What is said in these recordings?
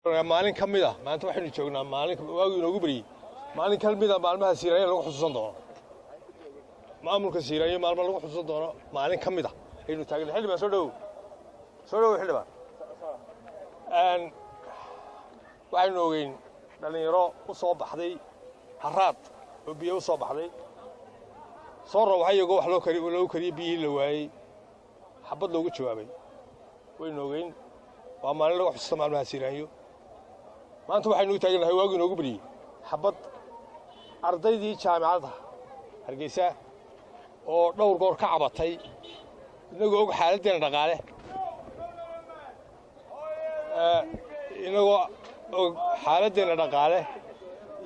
maalin ka mid ah maanta waxaynu joognaa maalin waagi inoogu bariyay maalin ka mid ah maalmaha siiraayo lagu xusuusan doono maamulka siiraayo maalmo lagu xusuusan doono maalin ka mid ah aynu taagnaa xilliban soo dhow xilliban waxaynu ogeyn dhalinyaro u soo baxday haraad oo biyo u soo baxday soo rawaxay iyagoo wax loo kariyay biyihii la waayey xabad loogu jawaabay waynu ogeyn waa maalin lagu xusuusta maalmaha siiraayo maanta waxaynu taagnahay waagi inoogu bariyay xabad ardaydii jaamacadda Hargeysa oo dhowr goor ka cabatay inagoo og xaaladdeena dhaqaale inagoo og xaaladdeena dhaqaale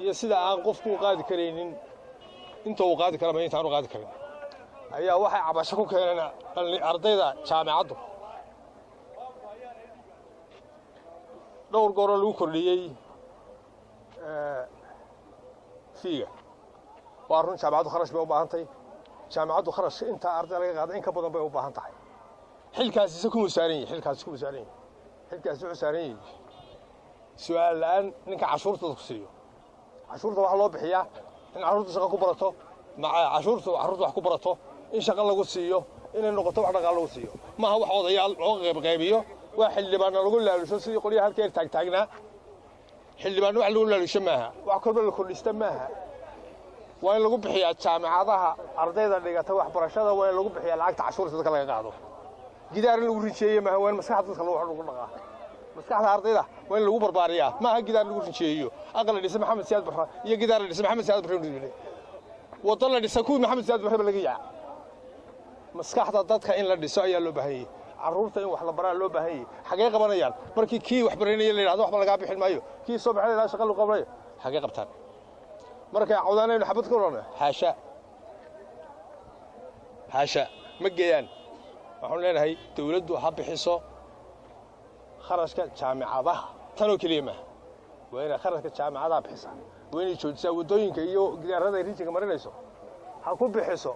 iyo sida aan qofku u qaadi karaynin inta uu qaadi karo ama inta aan u qaadi karin ayaa waxay cabasho ku keeneen ardayda jaamacaddu dhowr goor lagu kordhiyay fiiga waa run jaamacaddu kharash bay u baahan tahay jaamacaddu kharash inta arday laga qaado in ka badan bay u baahan tahay xilkaasi ku musaaran yahay su'aal la'aan ninka cashuurta ku siiyo cashuurta waxa loo bixiyaa in cashuurta shaqo ku barato cashuurta wax ku barato in shaqo lagu siiyo inay noqoto wax dhaqaale lagu siiyo maaha wax odayaal loo qaybiyo waa xildhibaan lagu laalusho sidii qoliyaha halkeen taagnaa xildhibaan wax lagu laalusho maaha wax korba la kordhista maaha waa in lagu bixiyaa jaamacadaha ardayda dhigata waxbarashada waa in lagu bixiyaa lacagta cashuurta dadka laga qaado gidaar lagu rijeeyo maaha waa in maskaxda dadka lagu dhaqaa maskaxda ardayda waa in lagu barbaariyaa maaha gidaar lagu rijeeyo aqal dhisa maxamed siyaad barra iyo gidaar dhisa maxamed siyaad barra wada la dhisa ku maxamed siyaad barra laga yaa maskaxda dadka in la dhiso ayaa loo baahan yahay carruurta in wax la baraa loo baahan yahay xagee qabanayaan markii kii wax baranaya la yiraahdo waxba laga bixin maayo kii soo baxay ilaa shaqo lagu qabanayo xagee qabtaan markay cawdaanayno xabad ku roona haasha ma geeyaan waxaan leenahay dawladdu ha bixiso kharashka jaamacadaha tanoo kaliya ma waa inay kharashka jaamacadaha bixisaa waa inay joojisaa wadooyinka iyo gidaarada rijiga marinayso ha ku bixiso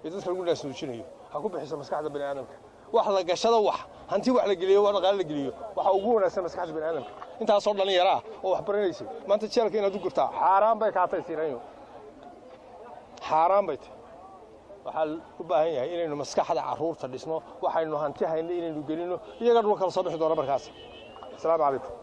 dadka lagu naasnuujinayo ha ku bixiso maskaxda bani'aadamka wax la gashado wax hanti wax la geliyo wax dhaqaale la geliyo waxa ugu wanaagsan maskaxda bani'aadamka intaas oo dhalinyaro ah oo wax baranaysay maanta jeelka inaad u gurtaa xaaraan bay ka tahay siirayo xaaraan bay tahay waxa u baahan yahay inaynu maskaxda carruurta dhisno waxaynu hanti hayno inaynu gelino iyaga dhulka kala soo bixi doona markaas assalaamu calaykum